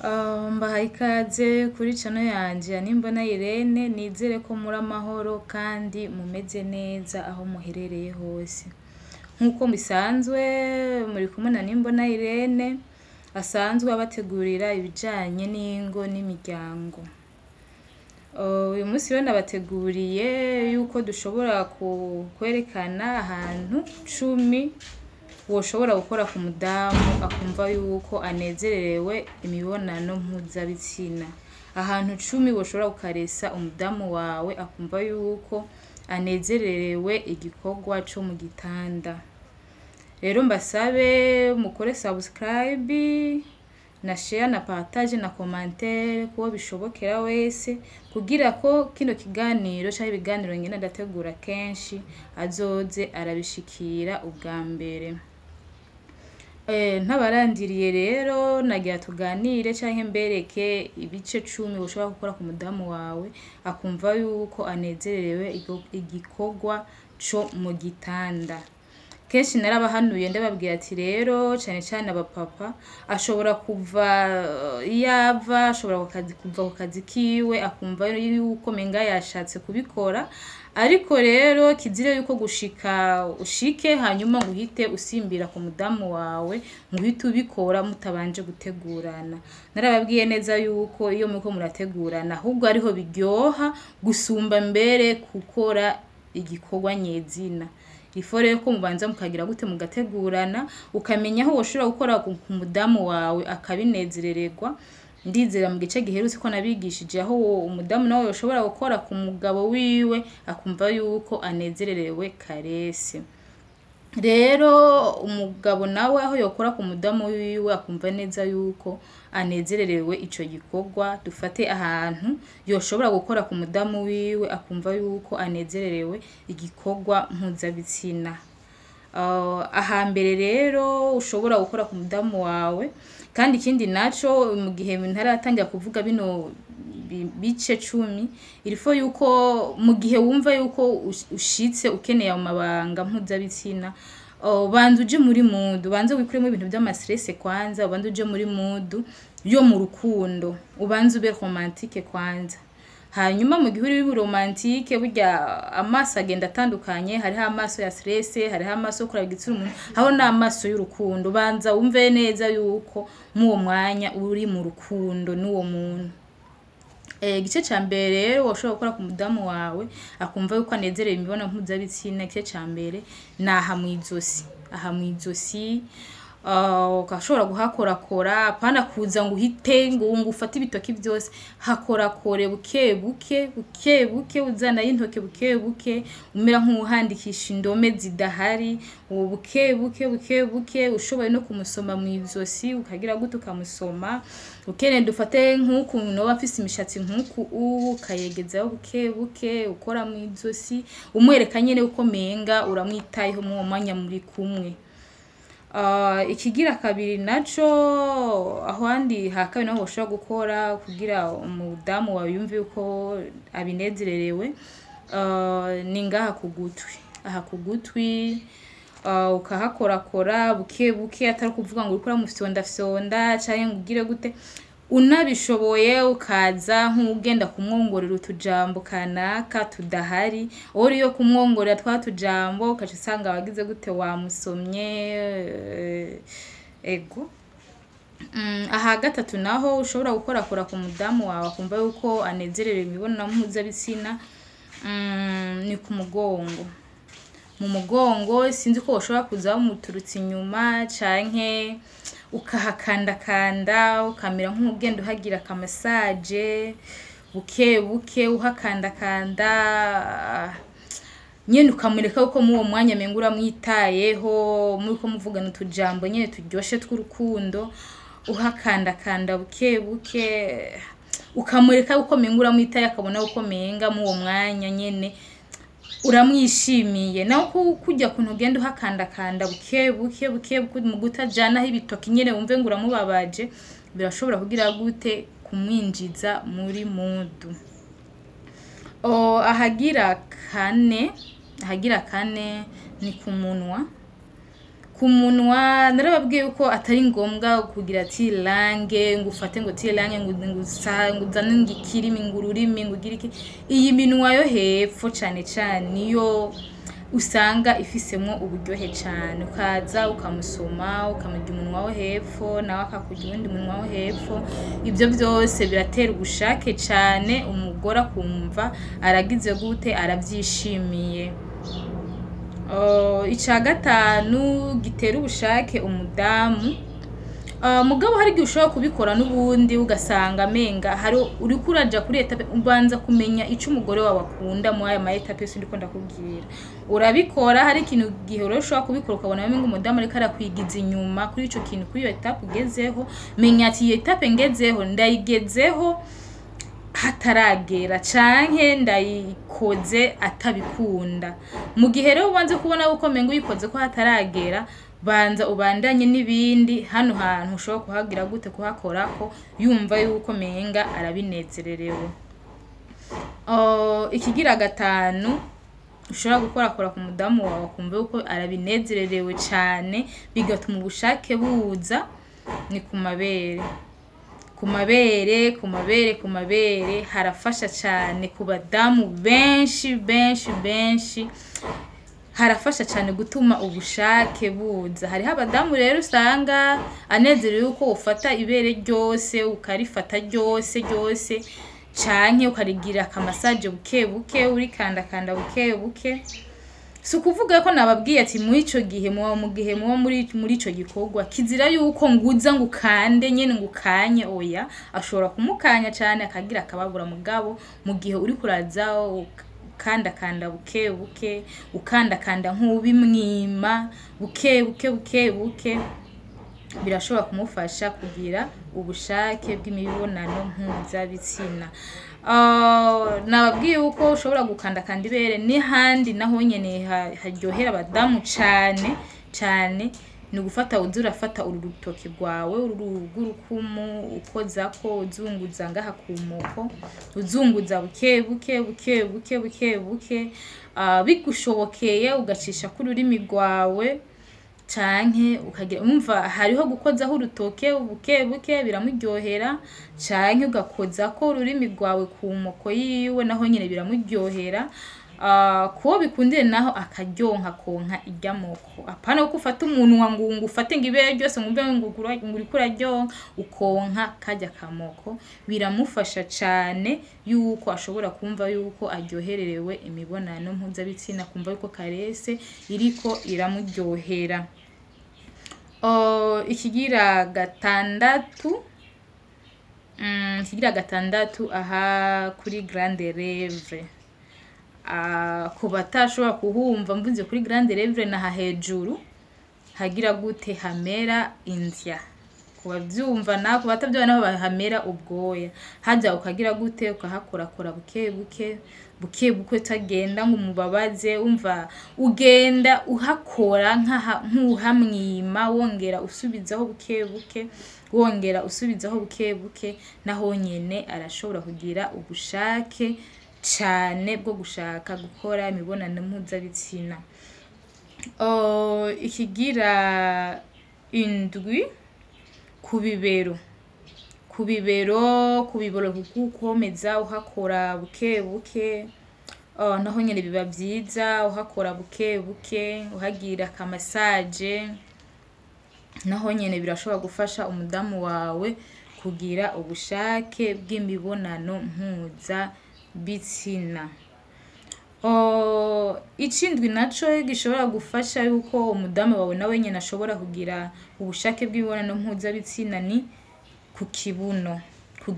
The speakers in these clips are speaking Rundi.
Mbahaye ikaze kuri channel yanje Nimbona Irene, nizere ko muri amahoro kandi mumeze neza aho muherereye hose. Nkuko bisanzwe muri kumwe na Nimbona Irene, asanzwe abategurira ibijanye n'ingo n'imiryango. Uyu munsi rero nabateguriye yuko dushobora kwerekana ahantu 10 woshobora gukora ku mudamu akumva yuko anezerewe imibonano mpuzabitsina. Ahantu 10 woshobora gukaresa umudamu wawe akumva yuko anezerewe igikorwa cyo mu gitanda. Rero mbasabe mukore subscribe na share na partage na commentaire kuko bishobokera wese kugira ko kino kiganiro cyangwa ibiganiro ngene ndategura kenshi azoze arabishikira ubwa mbere. Ntabarandiriye rero nagira tuganire canke mbereke ibice 10 ushobora gukora ku mudamu wawe akumva yuko anezerewe igikorwa cyo mu gitanda. Kenshi narabahanuye ndababwira ati rero cyane cyane abapapa ashobora kuva yava ashobora kuva ku kazi kiwe akumva yuko menga yashatse kubikora, ariko rero kizire yuko gushika ushike hanyuma nguhite usimbira ku mudamu wawe nguhite ubikora mutabanje gutegurana. Narababwiye neza yuko iyo muko murategurana ahubwo ariho biryoha gusumba mbere gukora igikorwa nyezina. Ifore ko mubanza mukagira gute mugategurana ukamenya aho woshobora gukora ku mudamu wawe akabinezerererwa. Ndizera mu gice giherutse ko nabigishije aho umudamu nawe yoshobora gukora ku mugabo wiwe akumva yuko anezererewe karese. Rero umugabo nawe aho yokora ku mudamu wiwe akumva neza yuko anezererewe ico gikorwa. Dufate ahantu yoshobora gukora ku mudamu wiwe akumva yuko anezererewe igikorwa mpuzabitsina. Ahambere rero ushobora gukora ku mudamu wawe, kandi ikindi naco mu gihe ntaratangira kuvuga bino bice 10 irifo yuko mu gihe wumva yuko ushitse ukeneye amabanga mpuzabitsina, banza uje muri mood, banza wikuremo ibintu by'ama stress kwanza, banza uje muri mood yo mu rukundo, ubanza ube romantique kwanza. Hanyuma mu gihe uri romantique burya amaso agenda atandukanye, hariho amaso ya stress, hariho amaso yo kuragitsira umuntu, haho n'amaso y'urukundo. Banza wumve neza yuko mu mwanya uri mu rukundo n'uwo muntu. Igice ca mbere rero woshobora gukora ku mudamu wawe akumva yuko anezereye imibonano mpuzabitsina, igice ca mbere naha mwizosi. Aha mwizosi ukashobora guhakorakora, apana kuza ngo uhite ngo ufate ibitoki byose. Hakorakore buke buke uzana y'intoke buke umera nk'uhandikisha indome zidahari. Buke buke ushoboye no kumusoma mwizosi ukagira gute ukamusoma. Ukene dufate nk'uku no bafise imishatsi nk'uku ukayegezaho buke ukora mwizosi umwereka nyene uko menga uramwitayeho mu mwanya muri kumwe. Ikigira kabiri naco aho handi hakabe naho ushobora gukora kugira umudamu wawe yumve yuko abinezererewe, ni ngaha kugutwi. Aha kugutwi ukahakorakora buke atari kuvuga ngo ukora mu fyonda canke ngugire gute. Unabishoboye ukaza nk'ugenda kumwongorera utujambo kanaka tudahari, ori yo kumwongorera twa tujambo ukaca usanga wagize gute wamusomye ego. Aha gatatu naho ushobora gukorakora ku mudamu wawe akumva yuko anezerewe imibonano mpuzabitsina, ni ku mugongo. Mu mugongo sinzi ko ushobora kuza muturutse inyuma canke ukahakandakanda ukamera nk'ugenda uhagira ka massage buke uhakandakanda nyene ukamureka uko mu mwanya mengura mwitayeho muri ko muvugana utujambo nyene turyoshe tw'urukundo. Uhakandakanda buke ukamureka uko mengura mwitaye akabona uko menga mu mwanya nyene uramwishimiye. Naho kujya kuntu ugenda uhakandakanda buke mu gutajana ibitoki nyene wumve ngo uramubabaje, birashobora kugira gute kumwinjiza muri mood. Ahagira kane ni ku munwa. ku munwa narababwiye uko atari ngombwa kugira ati lange ngo ufate ngo ti lange ngo uzane ngikirimi ngururimi ngo giriki. Iyi minwa yo hepfo cyane cyane niyo usanga ifisemo uburyohe cyane, ukaza ukamusoma ukamurya umunwa wo hepfo nawe akakurya undi munwa wo hepfo. Ibyo byose biratera ubushake cyane, umugore akumva aragize gute, arabyishimiye. Ica gatanu gitera ubushake umudamu, mugabo hari igihe ushobora kubikora n'ubundi ugasanga amenga hari uri kuraja kuri etape, ubanza kumenya ico umugore wawe akunda mu aya ma etape yose ndiko ndakubwira. Urabikora hari ikintu gihe ushobora kubikora ukabona amenga umudamu ariko arakwigiza inyuma kuri ico kintu, kuri iyo etape ugezeho. Menya ati iyo etape ngezeho ndayigezeho hataragera canke ndayikoze atabikunda. Mu gihe rero ubanze kubona uko mengo uyikoze ko hataragera, banza ubandanye n'ibindi. Hano hantu ushobora kuhagira gute, kuhakorako yumva yuko menga arabinezererewe. Ikigira gatanu ushobora gukorakora ku mudamu wawe kumva yuko arabinezererewe cyane, bigatuma ubushake buza, ni ku mabere. Ku mabere harafasha cyane ku badamu benshi harafasha cyane gutuma ubushake buza. Hariho abadamu rero usanga anezerewe yuko ufata ibere ryose ukarifata ryose canke ukarigira akamasaje buke urikanda buke. Si kuvuga ko nababwiye ati mu ico gihe mu gihe muri ico gikorwa kizira yuko nguza ngukande nyene ngukanye, oya. Ashobora kumukanya cyane akagira akababura, mugabo mu gihe uri kurazaho ukanda buke ukanda nk'ubimwima buke birashobora kumufasha kugira ubushake bw'imibonano mpuzabitsina. Nababwiye uko ushobora gukanda ibere n'ihandi naho nyene haryohera abadamu cyane ni gufata urafata urutoki rwawe urugurukumu ukozako uzunguza ngaha kumoko, uzunguza buke bigushobokeye ugacisha ku rurimi rwawe canke ukagira umva hariho gukozaho urutoke buke biramuryohera, canke ugakozako ururimi rwawe ku moko yiwe naho nyene biramuryohera. Kuwo bikundire naho akaryoha konka irya moko, apana uko ufata umunwa ngo ufate ngibere byose ngumbe ngo uri kuraryoha ukonka kajya kamoko. Biramufasha cyane yuko ashobora kumva yuko aryohererewe imibonano mpuzabitsina, kumva yuko karese iriko iramuryohera. Ikigira gatandatu aha kuri grande lèvre. Kubatashobora kuhumva mvuze kuri grande lèvre na hejuru hagira gute, hamera inzya. Kubavyumva na kubatavyona naho bahamera ubwoya, haja ukagira gute ukahakorakora buke utagenda ngo umubabaze, umva ugenda uhakora nk'uhamwima wongera usubizaho buke naho nyene arashobora kugira ubushake cyane bwo gushaka gukora imibonano mpuzabitsina. Ikigira indwi ku bibero kukomeza uhakora buke naho nyene biba byiza, uhakora buke uhagira akamasaje naho nyene birashobora gufasha umudamu wawe kugira ubushake bw'imibonano mpuzabitsina. Ikindwi naco gishobora gufasha yuko umudamu wawe nawe nyene ashobora kugira ubushake bw'imibonano mpuzabitsina ni ku kibuno, ku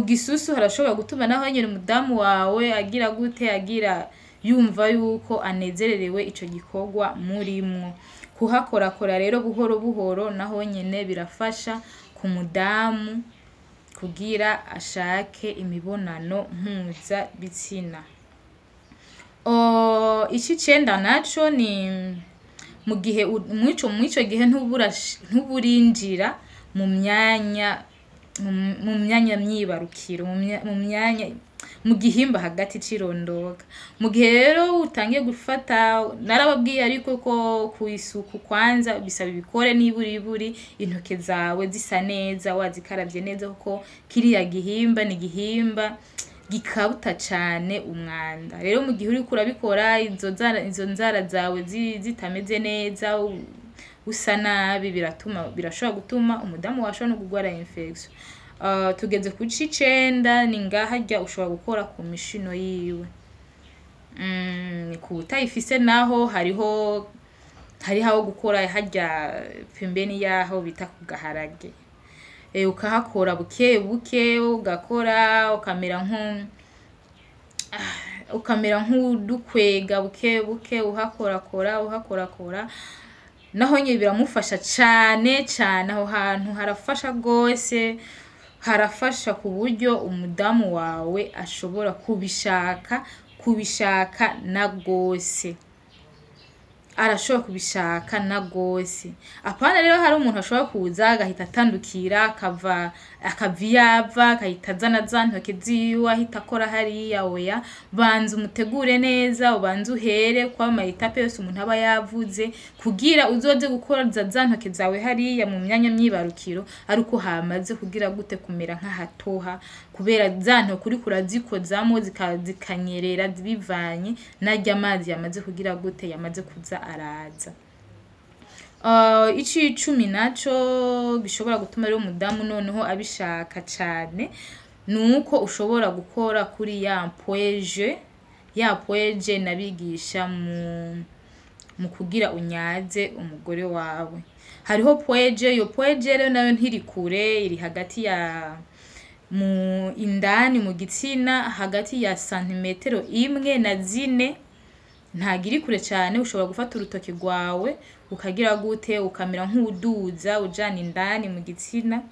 gisusu harashobora gutuma naho nyene umudamu wawe agira gute, agira yumva yuko anezererewe ico gikorwa murimwo. Kuhakorakora rero buhoro naho nyene birafasha ku mudamu kugira ashake imibonano mpuzabitsina. Icicenda naco ni mu gihe mwico gihe ntuburinjira mu myanya myibarukiro, mu mu gihimba hagati cirondoka. Mu gihe rero utangiye gufata, narababwiye ariko ko ku isuku kwanza bisaba ibikore niburi intoke zawe zisa neza, wazikaravye neza kuko kiriya gihimba ni gihimba gikabuta cane umwanda. Rero mu gihe uriko urabikora izo nzara zawe zitameze neza, usa nabi, birashobora gutuma umudamu washobora no kugwara infection. Tugeze ku c'icenda, ni ngaharya ushobora gukora ku mishino yiwe. Ku utayifise naho hariho aho gukora harya pembeni yaho bita ku gaharage. Ukahakora buke buke, ugakora ukamera nk'udukwega buke buke, uhakorakora. Naho nyine biramufasha cane cane, aho hantu harafasha gose, harafasha ku buryo umudamu wawe ashobora kubishaka na gose. Arashobora kubishaka na gose. Apana rero hari umuntu ashobora kuza agahita atandukira, akaviyava, agahita azana za ntoke ziwe ahita akora hariya. Oya, banza umutegure neza, ubanze uhere kwa mayitape yose umuntu aba yavuze, kugira uzoze gukora za ntoke zawe hariya mu myanya myibarukiro ariko hamaze kugira gute kumera nk'ahatoha, kubera za ntoke uriko urazikozamo zikanyerera bivanye narya amazi yamaze kugira gute, yamaze kuza araza. Icumi naco gishobora gutuma rero umudamu noneho abishaka cane, nuko ushobora gukora kuri ya poeje nabigisha mu kugira unyaze umugore wawe. Hariho poeje, iyo poeje rero nayo ntiri kure, iri hagati ya indani mu gitsina, hagati ya santimetero 1 na 4, ntagiri kure cyane. Ushobora gufata urutoke rwawe ukagira gute, ukamera nk'uduza ujana indani mu gitsina,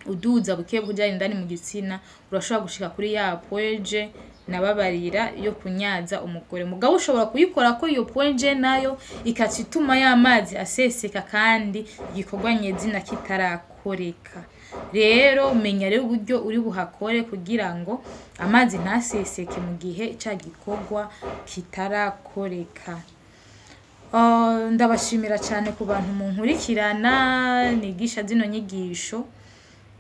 uduza buke bujana indani mu gitsina. Urashobora gushika kuri ya poeje nababarira yo kunyaza umugore. Mugabo ushobora kuyikora ko iyo poeje nayo ikacituma y'amazi aseseka kandi igikorwa nyezina kitarakoreka. Rero menya rero uburyo uri buhakore kugira ngo amazi ntaseseke mu gihe ca gikorwa kitarakoreka. Ndabashimira cyane ku bantu munkurikirana nigisha zino nyigisho.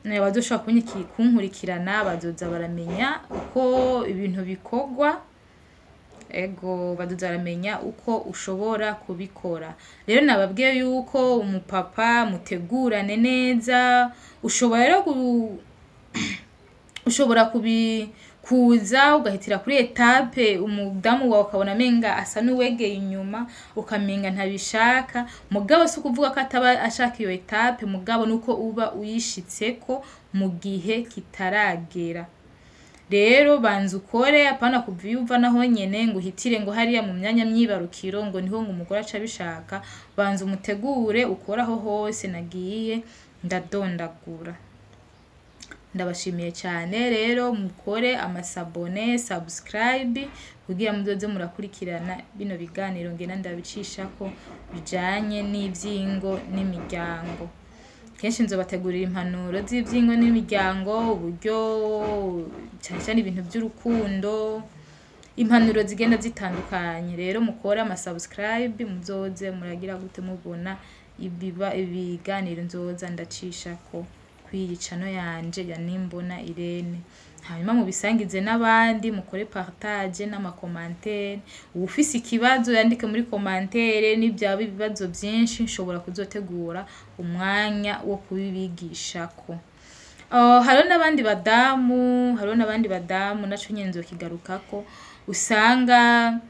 Bazoshobora kunkurikirana bazoza baramenya uko ibintu bikorwa. Bazoza baramenya uko ushobora kubikora. Rero nababwiye yuko umupapa mutegurane neza. Ushobora kuza ugahitira kuri etape umudamu wawe ukabona menga asa n'uwegeye inyuma, ukamenga ntabishaka. Mugabo si kuvuga ko ataba ashaka iyo etape, mugabo nuko uba uyishitseko mu gihe kitaragera. Rero banza ukore, apana kuvyumva naho nyene ngo uhitire ngo hariya mu myanya myibarukiro ngo niho ngo umugore aca bishaka. Banza umutegure, ukoraho hose nagiye ndadondagura. Ndabashimiye cyane rero, mukore amasabone, subscribe kugira muzoze murakurikirana bino biganiro ngena ndabicishako bijanye n'ivyingo n'imiryango. Kenshi nzobategurira impanuro z'ivyingo n'imiryango, uburyo cyane ibintu by'urukundo, impanuro zigenda zitandukanye. Rero mukore amasubscribe, muzoze muragira gute mubona ibiganiro nzoza ndacishako kw'iyi channel yanje ya Nimbona Irene. Hanyuma mubisangize n'abandi, mukore partage n'amakomantere. Ufise ikibazo yandike muri komantere, n'ibyaba ibibazo byinshi nshobora kuzotegura umwanya wo kubibigishako. Hariho n'abandi badamu naco nyene nzokigarukako, usanga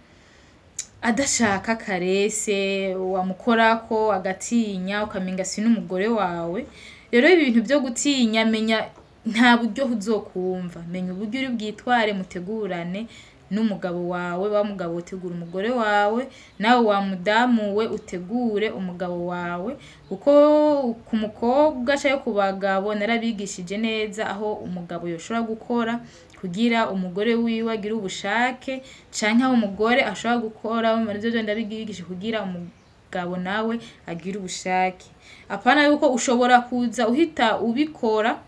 adashaka karese, wamukorako agatinya, ukamenga si n'umugore wawe. Rero ibintu byo gutinya, menya nta buryo uzokumva. Menya uburyo uri bwitware, mutegurane n'umugabo wawe. Wa mugabo utegura umugore wawe, nawe wa mudamu we utegure umugabo wawe. Uko ku mukobwa cyangwa ku bagabo narabigishije neza aho umugabo yoshobora gukora kugira umugore wiwe agira ubushake, canke aho umugore ashobora gukora marivyo ndabigishije kugira umugabo nawe agira ubushake. Apana yuko ushobora kuza uhita ubikora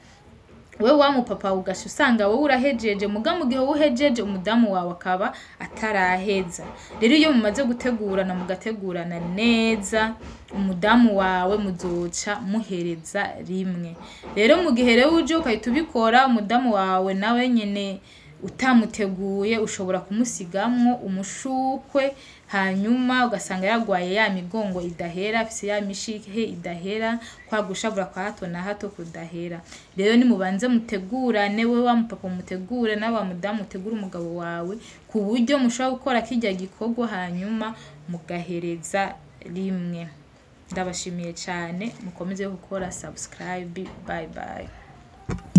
wewe wa mupapa ugasha usanga wowe urahejeje muga mu gihe uhejeje umudamu wawe akaba ataraheza. Rero iyo mumaze gutegurana mugategurana neza umudamu wawe muzoca muhereza rimwe. Rero mu gihe rero uje ukahita ubikora umudamu wawe nawe nyene utamuteguye ushobora kumusigamwo umushukwe hanyuma ugasanga yaragwaye ya migongo idahera, afise ya mishihe idahera, kwa gushavura kwa hato na hato kudahera. Rero ni mubanze mutegurane, we wa mupapa mutegure na wa mudamu mutegure umugabo wawe ku buryo mushobora gukora kirya gikorwa hanyuma mugahereza rimwe. Ndabashimiye cyane, mukomeze gukora subscribe. Bye bye.